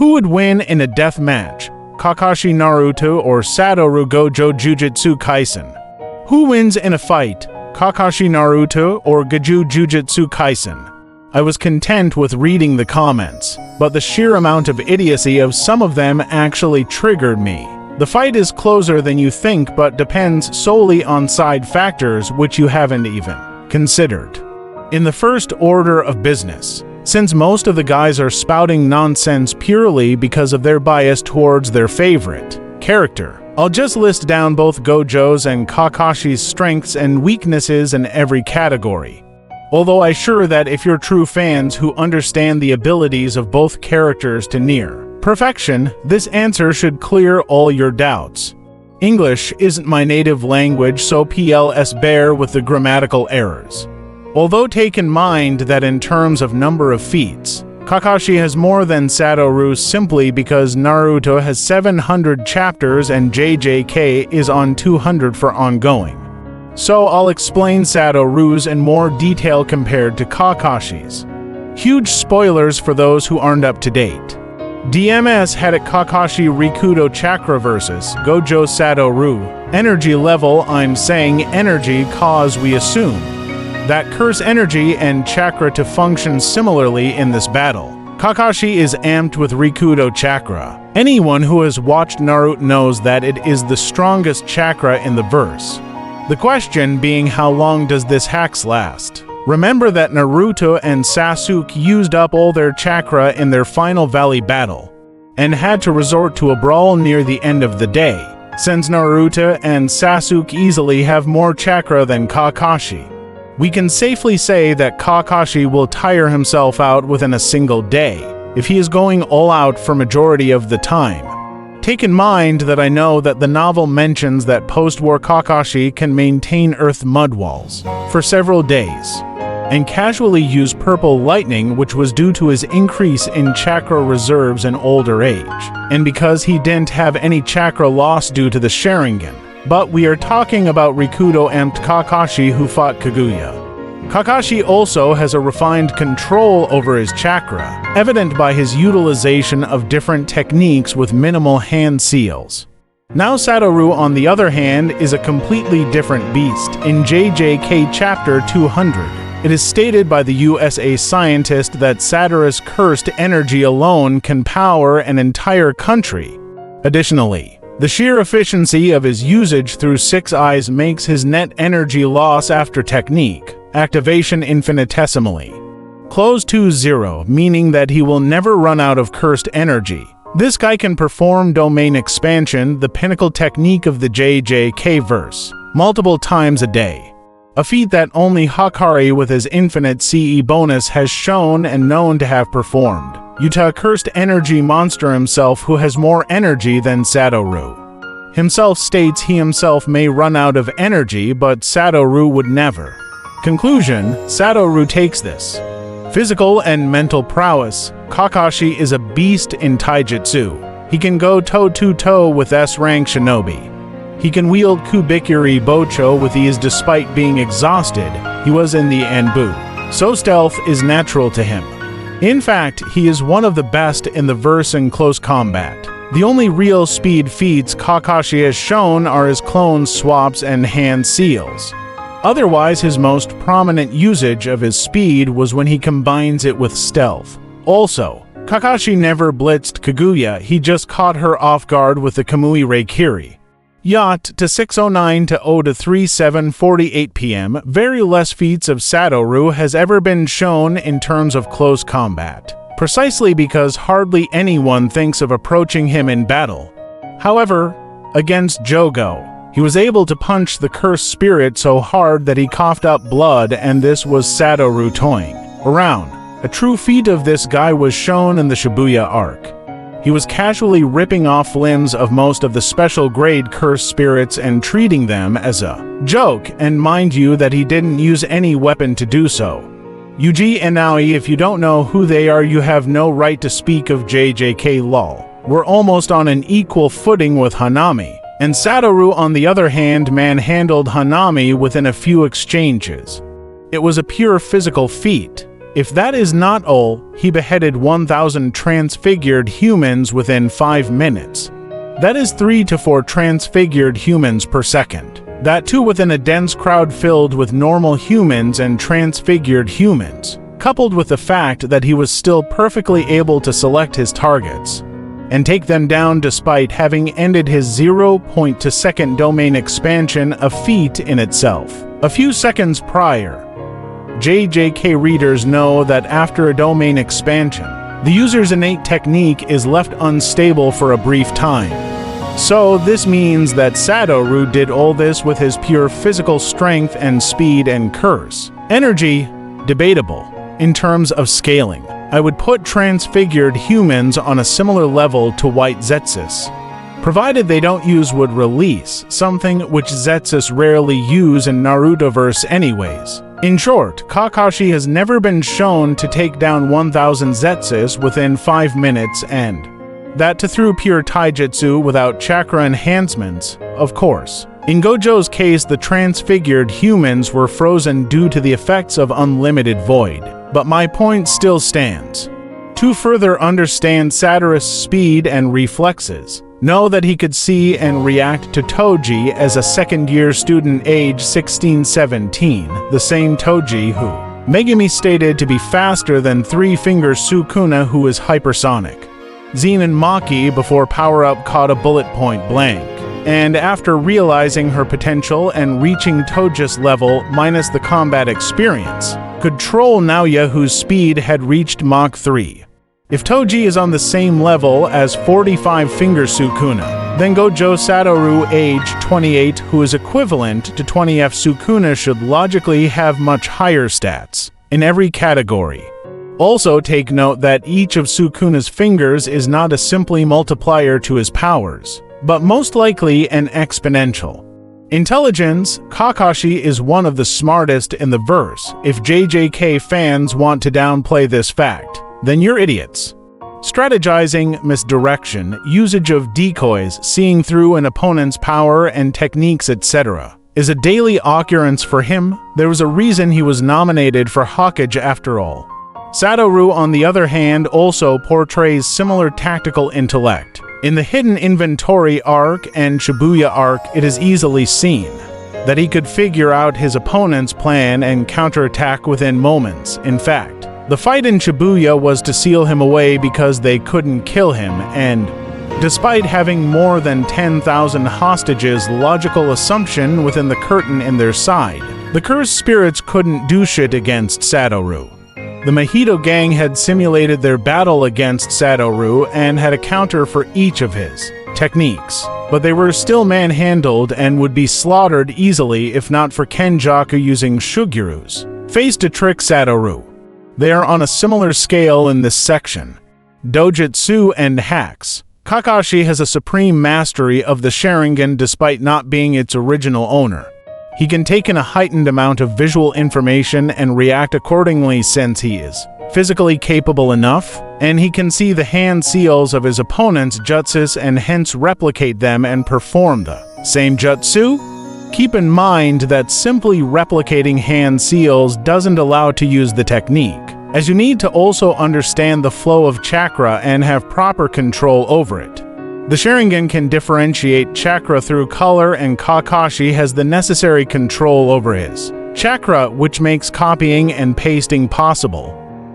Who would win in a death match? Kakashi Naruto or Satoru Gojo Jujutsu Kaisen? Who wins in a fight? Kakashi Naruto or GOJO Jujutsu Kaisen? I was content with reading the comments, but the sheer amount of idiocy of some of them actually triggered me. The fight is closer than you think, but depends solely on side factors which you haven't even considered. In the first order of business, since most of the guys are spouting nonsense purely because of their bias towards their favorite character, I'll just list down both Gojo's and Kakashi's strengths and weaknesses in every category. Although I'm sure that if you're true fans who understand the abilities of both characters to near perfection, this answer should clear all your doubts. English isn't my native language, so please bear with the grammatical errors. Although take in mind that in terms of number of feats, Kakashi has more than Satoru simply because Naruto has 700 chapters and JJK is on 200 for ongoing. So I'll explain Satoru's in more detail compared to Kakashi's. Huge spoilers for those who aren't up to date. DMS had a Kakashi Rikudo Chakra versus Gojo Satoru. Energy level, I'm saying energy cause we assume that curse energy and chakra to function similarly in this battle. Kakashi is amped with Rikudo Chakra. Anyone who has watched Naruto knows that it is the strongest chakra in the verse. The question being, how long does this hacks last? Remember that Naruto and Sasuke used up all their chakra in their final valley battle, and had to resort to a brawl near the end of the day, since Naruto and Sasuke easily have more chakra than Kakashi. We can safely say that Kakashi will tire himself out within a single day, if he is going all out for majority of the time. Take in mind that I know that the novel mentions that post-war Kakashi can maintain earth mud walls for several days, and casually use purple lightning, which was due to his increase in chakra reserves in older age, and because he didn't have any chakra loss due to the Sharingan. But we are talking about Rikudo amped Kakashi who fought Kaguya. Kakashi also has a refined control over his chakra, evident by his utilization of different techniques with minimal hand seals. Now Satoru, on the other hand, is a completely different beast. In JJK Chapter 200, it is stated by the USA scientist that Satoru's cursed energy alone can power an entire country. Additionally, the sheer efficiency of his usage through 6 eyes makes his net energy loss after technique activation infinitesimally close to 0, meaning that he will never run out of cursed energy. This guy can perform domain expansion, the pinnacle technique of the JJK verse, multiple times a day. A feat that only Hakari with his infinite CE bonus has shown and known to have performed. Yuta, cursed energy monster himself, who has more energy than Satoru himself, states he himself may run out of energy, but Satoru would never. Conclusion: Satoru takes this. Physical and mental prowess. Kakashi is a beast in taijutsu. He can go toe-to-toe with S-rank shinobi. He can wield Kubikiri Bocho with ease despite being exhausted. He was in the Anbu, so stealth is natural to him. In fact, he is one of the best in the verse in close combat. The only real speed feats Kakashi has shown are his clone swaps and hand seals. Otherwise, his most prominent usage of his speed was when he combines it with stealth. Also, Kakashi never blitzed Kaguya, he just caught her off guard with the Kamui Reikiri. Yacht to 609 to 0 to 37:48 p.m. Very less feats of Satoru has ever been shown in terms of close combat, precisely because hardly anyone thinks of approaching him in battle. However, against GOJO, he was able to punch the cursed spirit so hard that he coughed up blood, and this was Satoru toying around. A true feat of this guy was shown in the Shibuya arc. He was casually ripping off limbs of most of the special grade cursed spirits and treating them as a joke, and mind you that he didn't use any weapon to do so. Yuji and Aoi, if you don't know who they are, you have no right to speak of JJK lol. We're almost on an equal footing with Hanami. And Satoru, on the other hand, manhandled Hanami within a few exchanges. It was a pure physical feat. If that is not all, he beheaded 1,000 transfigured humans within 5 minutes. That is 3 to 4 transfigured humans per second. That too within a dense crowd filled with normal humans and transfigured humans, coupled with the fact that he was still perfectly able to select his targets and take them down despite having ended his 0.2-second domain expansion, a feat in itself. A few seconds prior, JJK readers know that after a domain expansion, the user's innate technique is left unstable for a brief time. So this means that Satoru did all this with his pure physical strength and speed and curse. Energy, debatable. In terms of scaling, I would put transfigured humans on a similar level to White Zetsus, provided they don't use would release, something which Zetsus rarely use in Narutoverse anyways. In short, Kakashi has never been shown to take down 1,000 Zetsus within 5 minutes, and that to through pure taijutsu without chakra enhancements, of course. In GOJO's case, the transfigured humans were frozen due to the effects of unlimited void. But my point still stands. To further understand Satoru's speed and reflexes, know that he could see and react to Toji as a second-year student age 16-17, the same Toji who Megumi stated to be faster than Three-Finger Sukuna, who is hypersonic. Zenin Maki before power-up caught a bullet point blank, and after realizing her potential and reaching Toji's level minus the combat experience, could troll Naoya, whose speed had reached Mach 3. If Toji is on the same level as 45-Finger Sukuna, then GOJO Satoru age 28, who is equivalent to 20F Sukuna, should logically have much higher stats in every category. Also take note that each of Sukuna's fingers is not a simply multiplier to his powers, but most likely an exponential. Intelligence, Kakashi is one of the smartest in the verse. If JJK fans want to downplay this fact, then you're idiots. Strategizing, misdirection, usage of decoys, seeing through an opponent's power and techniques, etc., is a daily occurrence for him. There was a reason he was nominated for Hokage after all. Satoru, on the other hand, also portrays similar tactical intellect. In the Hidden Inventory arc and Shibuya arc, it is easily seen that he could figure out his opponent's plan and counterattack within moments. In fact, the fight in Shibuya was to seal him away because they couldn't kill him, and despite having more than 10,000 hostages, logical assumption within the curtain in their side, the cursed spirits couldn't do shit against Satoru. The Mahito gang had simulated their battle against Satoru and had a counter for each of his techniques, but they were still manhandled and would be slaughtered easily if not for Kenjaku using Shugyuru's face to trick Satoru. They are on a similar scale in this section. Dojutsu and hacks. Kakashi has a supreme mastery of the Sharingan despite not being its original owner. He can take in a heightened amount of visual information and react accordingly since he is physically capable enough, and he can see the hand seals of his opponent's jutsus and hence replicate them and perform the same jutsu. Keep in mind that simply replicating hand seals doesn't allow to use the technique, as you need to also understand the flow of chakra and have proper control over it. The Sharingan can differentiate chakra through color, and Kakashi has the necessary control over his chakra, which makes copying and pasting possible.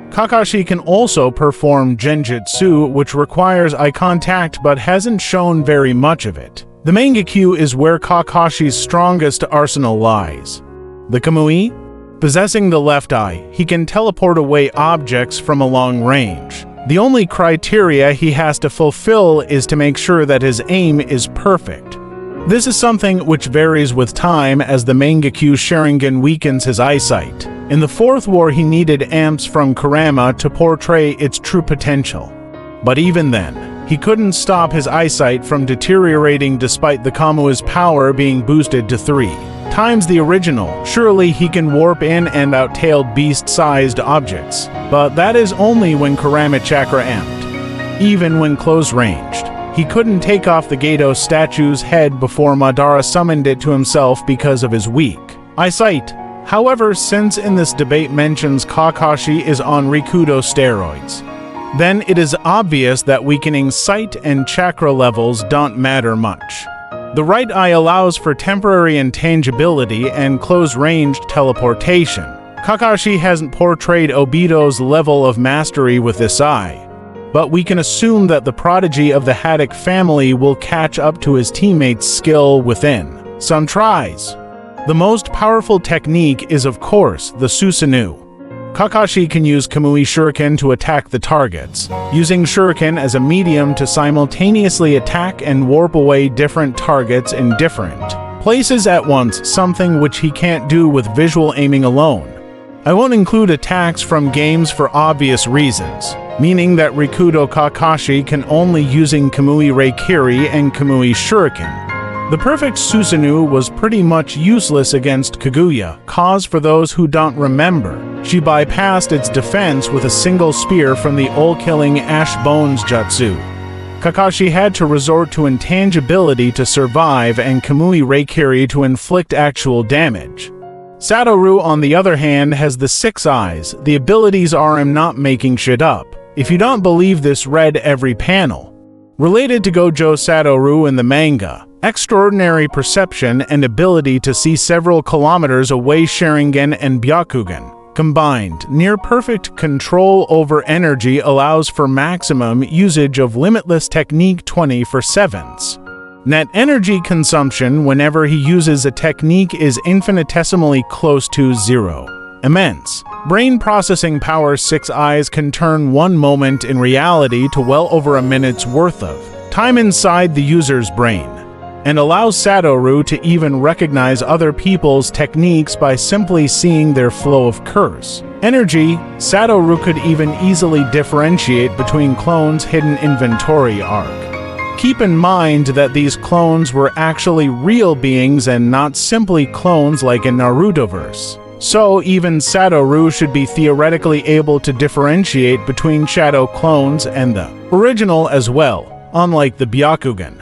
Kakashi can also perform genjutsu, which requires eye contact but hasn't shown very much of it. The Mangekyu is where Kakashi's strongest arsenal lies. The Kamui? Possessing the left eye, he can teleport away objects from a long range. The only criteria he has to fulfill is to make sure that his aim is perfect. This is something which varies with time as the Mangekyu Sharingan weakens his eyesight. In the Fourth War he needed amps from Kurama to portray its true potential. But even then, he couldn't stop his eyesight from deteriorating despite the Kamui's power being boosted to 3 times the original. Surely he can warp in and out-tailed beast-sized objects, but that is only when Kurama Chakra amped. Even when close-ranged, he couldn't take off the Gato statue's head before Madara summoned it to himself because of his weak eyesight. However, since in this debate mentions Kakashi is on Rikudo steroids, then it is obvious that weakening sight and chakra levels don't matter much. The right eye allows for temporary intangibility and close-range teleportation. Kakashi hasn't portrayed Obito's level of mastery with this eye, but we can assume that the prodigy of the Haddock family will catch up to his teammates' skill within some tries. The most powerful technique is, of course, the Susanoo. Kakashi can use Kamui Shuriken to attack the targets, using Shuriken as a medium to simultaneously attack and warp away different targets in different places at once, something which he can't do with visual aiming alone. I won't include attacks from games for obvious reasons, meaning that Rikudo Kakashi can only using Kamui Reikiri and Kamui Shuriken. The perfect Susanoo was pretty much useless against Kaguya, cause for those who don't remember, she bypassed its defense with a single spear from the all-killing Ash Bones Jutsu. Kakashi had to resort to intangibility to survive and Kamui Reikiri to inflict actual damage. Satoru, on the other hand, has the 6 eyes. The abilities are I'm not making shit up. If you don't believe this, read every panel. Related to Gojo Satoru in the manga, extraordinary perception and ability to see several kilometers away, Sharingan and Byakugan. Combined, near-perfect control over energy allows for maximum usage of limitless technique 24/7. Net energy consumption whenever he uses a technique is infinitesimally close to 0. Immense. Brain processing power 6 eyes can turn one moment in reality to well over a minute's worth of time inside the user's brain, and allows Satoru to even recognize other people's techniques by simply seeing their flow of curse energy. Satoru could even easily differentiate between clones' hidden inventory arc. Keep in mind that these clones were actually real beings and not simply clones like in Narutoverse. So even Satoru should be theoretically able to differentiate between shadow clones and the original as well, unlike the Byakugan.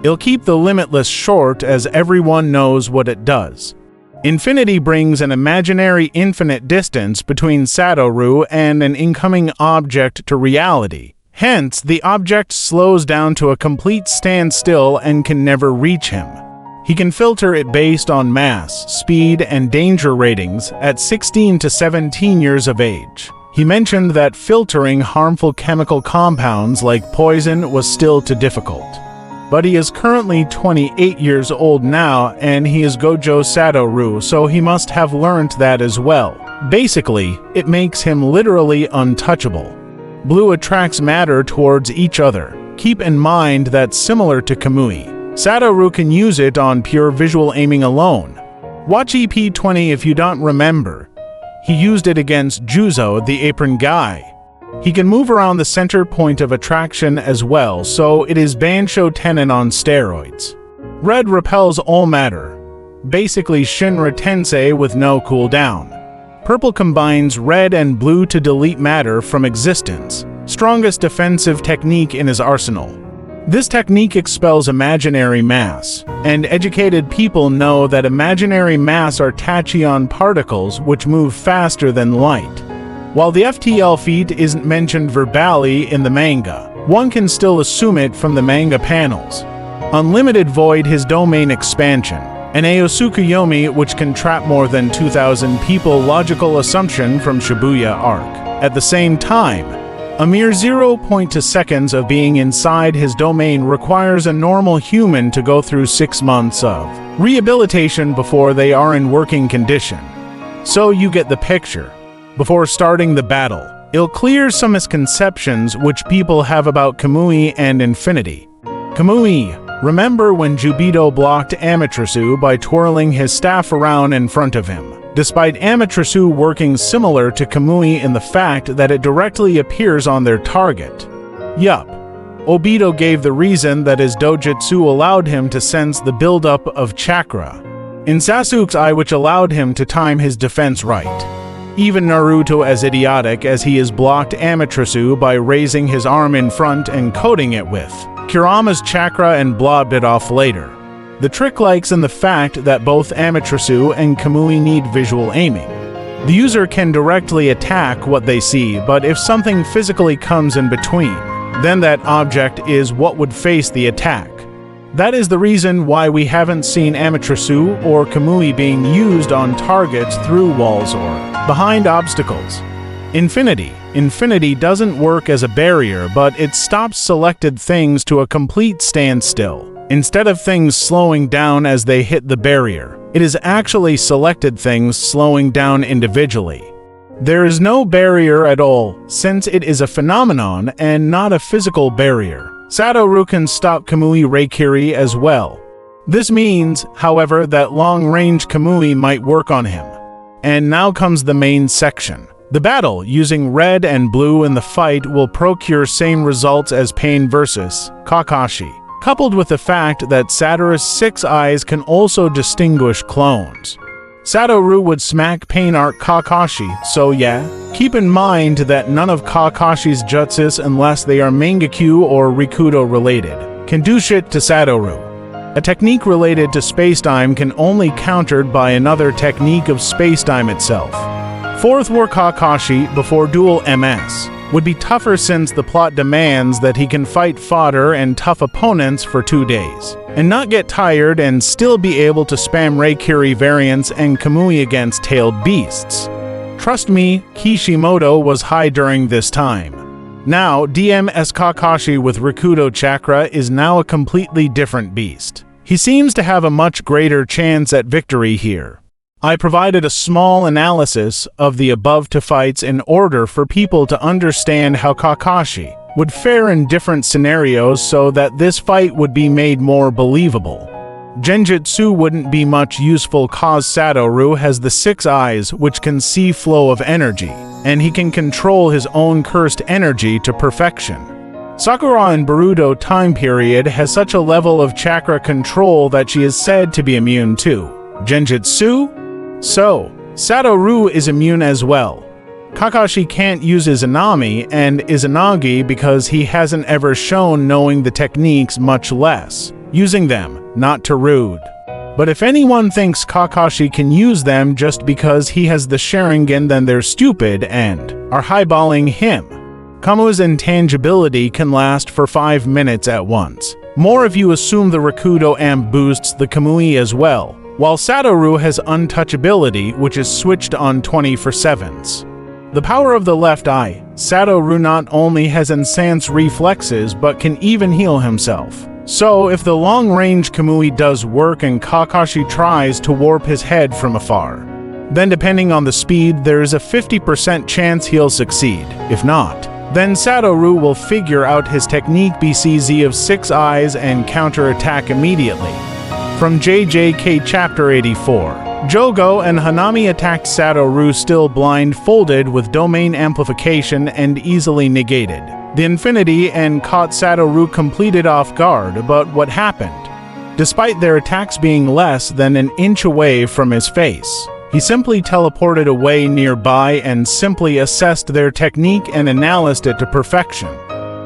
It'll keep the limitless short as everyone knows what it does. Infinity brings an imaginary infinite distance between Satoru and an incoming object to reality. Hence, the object slows down to a complete standstill and can never reach him. He can filter it based on mass, speed, and danger ratings at 16 to 17 years of age. He mentioned that filtering harmful chemical compounds like poison was still too difficult. But he is currently 28 years old now, and he is Gojo Satoru, so he must have learnt that as well. Basically, it makes him literally untouchable. Blue attracts matter towards each other. Keep in mind that similar to Kamui, Satoru can use it on pure visual aiming alone. Watch EP 20 if you don't remember. He used it against Juzo, the apron guy. He can move around the center point of attraction as well, so it is Bansho Tenon on steroids. Red repels all matter. Basically Shinra Tensei with no cooldown. Purple combines red and blue to delete matter from existence. Strongest defensive technique in his arsenal. This technique expels imaginary mass, and educated people know that imaginary mass are tachyon particles which move faster than light. While the FTL feat isn't mentioned verbally in the manga, one can still assume it from the manga panels. Unlimited Void, his domain expansion, and Aosukuyomi, which can trap more than 2,000 people, logical assumption from Shibuya arc. At the same time, a mere 0.2 seconds of being inside his domain requires a normal human to go through 6 months of rehabilitation before they are in working condition. So you get the picture. Before starting the battle, it'll clear some misconceptions which people have about Kamui and Infinity. Kamui, remember when Jubito blocked Amaterasu by twirling his staff around in front of him? Despite Amaterasu working similar to Kamui in the fact that it directly appears on their target. Yup, Obito gave the reason that his dojutsu allowed him to sense the buildup of chakra in Sasuke's eye, which allowed him to time his defense right. Even Naruto, as idiotic as he is, blocked Amaterasu by raising his arm in front and coating it with Kurama's chakra and blobbed it off later. The trick lies in the fact that both Amaterasu and Kamui need visual aiming. The user can directly attack what they see, but if something physically comes in between, then that object is what would face the attack. That is the reason why we haven't seen Amaterasu or Kamui being used on targets through walls or behind obstacles. Infinity doesn't work as a barrier, but it stops selected things to a complete standstill. Instead of things slowing down as they hit the barrier, it is actually selected things slowing down individually. There is no barrier at all, since it is a phenomenon and not a physical barrier. Satoru can stop Kamui Reikiri as well. This means, however, that long-range Kamui might work on him. And now comes the main section. The battle using red and blue in the fight will procure same results as Pain vs. Kakashi, coupled with the fact that Satoru's 6 eyes can also distinguish clones. Satoru would smack Pain Art Kakashi, so yeah, keep in mind that none of Kakashi's jutsus, unless they are Mangekyu or Rikudo related, can do shit to Satoru. A technique related to spacetime can only countered by another technique of spacetime itself. Fourth War Kakashi, before Duel MS, would be tougher since the plot demands that he can fight fodder and tough opponents for 2 days, and not get tired and still be able to spam Reikiri variants and Kamui against tailed beasts. Trust me, Kishimoto was high during this time. Now, DMS Kakashi with Rikudo Chakra is now a completely different beast. He seems to have a much greater chance at victory here. I provided a small analysis of the above two fights in order for people to understand how Kakashi would fare in different scenarios so that this fight would be made more believable. Genjutsu wouldn't be much useful cause Satoru has the 6 eyes which can see flow of energy, and he can control his own cursed energy to perfection. Sakura in Boruto time period has such a level of chakra control that she is said to be immune to Genjutsu. So, Satoru is immune as well. Kakashi can't use Izanami and Izanagi because he hasn't ever shown knowing the techniques, much less using them, not to rude. But if anyone thinks Kakashi can use them just because he has the Sharingan, then they're stupid and are highballing him. Kamu's intangibility can last for 5 minutes at once. More if you assume the Rikudo Amp boosts the Kamui as well, while Satoru has untouchability, which is switched on 24/7s. The power of the left eye, Satoru not only has enhanced reflexes but can even heal himself. So if the long-range Kamui does work and Kakashi tries to warp his head from afar, then depending on the speed there is a 50% chance he'll succeed. If not, then Satoru will figure out his technique BCZ of 6 eyes and counter-attack immediately. From JJK Chapter 84. Jogo and Hanami attacked Satoru still blindfolded with domain amplification and easily negated the infinity and caught Satoru completed off guard, but what happened? Despite their attacks being less than an inch away from his face, he simply teleported away nearby and simply assessed their technique and analyzed it to perfection.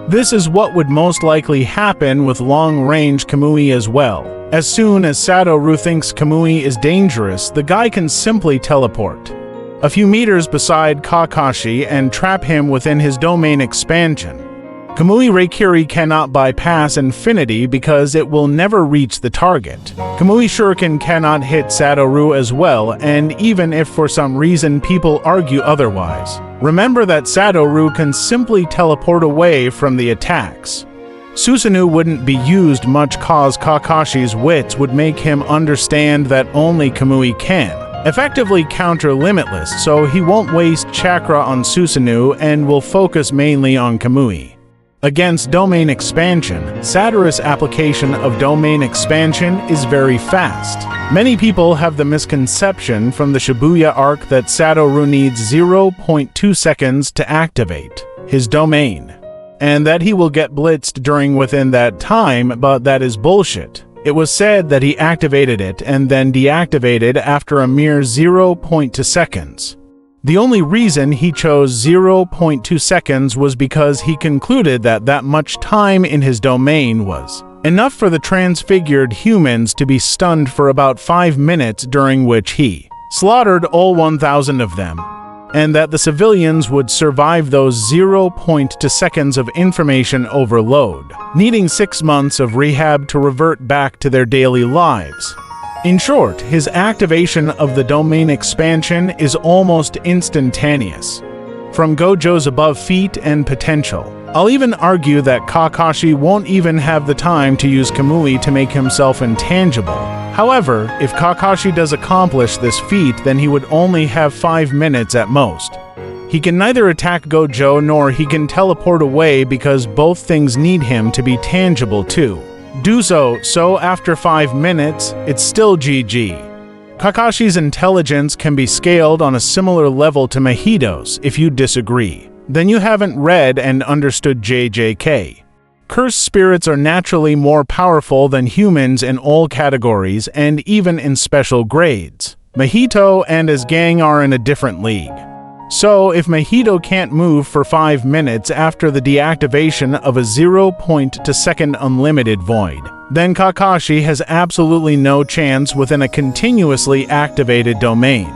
This is what would most likely happen with long-range Kamui as well. As soon as Satoru thinks Kamui is dangerous, the guy can simply teleport a few meters beside Kakashi and trap him within his domain expansion. Kamui Reikiri cannot bypass infinity because it will never reach the target. Kamui Shuriken cannot hit Satoru as well, and even if for some reason people argue otherwise, remember that Satoru can simply teleport away from the attacks. Susanoo wouldn't be used much cause Kakashi's wits would make him understand that only Kamui can effectively counter Limitless, so he won't waste chakra on Susanoo and will focus mainly on Kamui. Against domain expansion, Satoru's application of domain expansion is very fast. Many people have the misconception from the Shibuya arc that Satoru needs 0.2 seconds to activate his domain, and that he will get blitzed within that time, but that is bullshit. It was said that he activated it and then deactivated after a mere 0.2 seconds. The only reason he chose 0.2 seconds was because he concluded that that much time in his domain was enough for the transfigured humans to be stunned for about 5 minutes, during which he slaughtered all 1,000 of them, and that the civilians would survive those 0.2 seconds of information overload, needing 6 months of rehab to revert back to their daily lives. In short, his activation of the domain expansion is almost instantaneous. From GOJO's above feat and potential, I'll even argue that Kakashi won't even have the time to use Kamui to make himself intangible. However, if Kakashi does accomplish this feat, then he would only have 5 minutes at most. He can neither attack GOJO nor he can teleport away because both things need him to be tangible too. Do so after 5 minutes, it's still GG. Kakashi's intelligence can be scaled on a similar level to Mahito's. If you disagree, then you haven't read and understood JJK. Cursed spirits are naturally more powerful than humans in all categories and even in special grades. Mahito and his gang are in a different league. So, if Mahito can't move for 5 minutes after the deactivation of a 0.2 second unlimited void, then Kakashi has absolutely no chance within a continuously activated domain.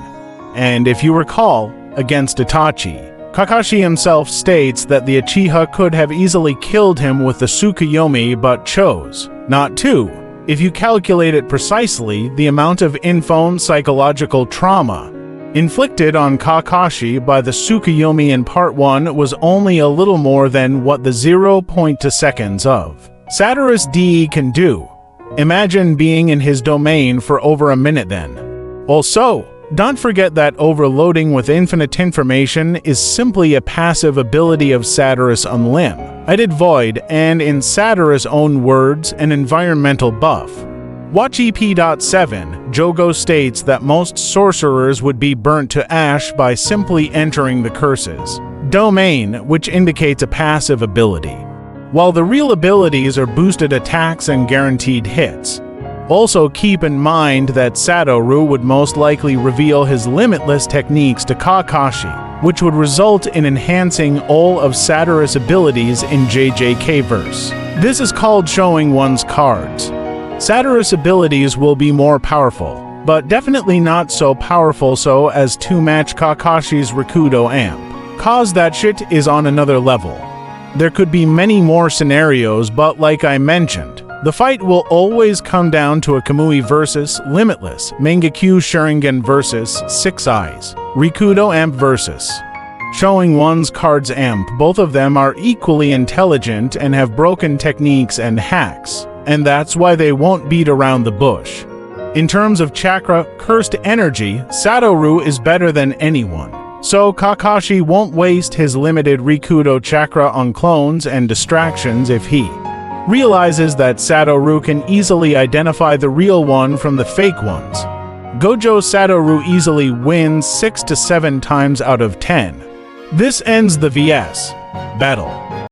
And if you recall, against Itachi, Kakashi himself states that the Uchiha could have easily killed him with the Tsukuyomi but chose not to. If you calculate it precisely, the amount of info psychological trauma inflicted on Kakashi by the Tsukuyomi in Part 1 was only a little more than what the 0.2 seconds of Satyrus DE can do. Imagine being in his domain for over a minute then. Also, don't forget that overloading with infinite information is simply a passive ability of Satyrus Unlimited Void, and in Satyrus' own words, an environmental buff. Watch EP.7, Jogo states that most sorcerers would be burnt to ash by simply entering the curse's domain, which indicates a passive ability, while the real abilities are boosted attacks and guaranteed hits. Also keep in mind that Satoru would most likely reveal his limitless techniques to Kakashi, which would result in enhancing all of Satyrus' abilities in JJK verse. This is called showing one's cards. Satyrus' abilities will be more powerful, but definitely not so powerful so as to match Kakashi's Rikudo amp, cause that shit is on another level. There could be many more scenarios, but like I mentioned, the fight will always come down to a Kamui versus Limitless, Mangekyo Sharingan versus 6 Eyes, Rikudo amp versus showing one's cards amp. Both of them are equally intelligent and have broken techniques and hacks, and that's why they won't beat around the bush. In terms of chakra, cursed energy, Satoru is better than anyone. So Kakashi won't waste his limited Rikudo chakra on clones and distractions if he realizes that Satoru can easily identify the real one from the fake ones. GOJO Satoru easily wins 6 to 7 times out of 10. This ends the VS battle.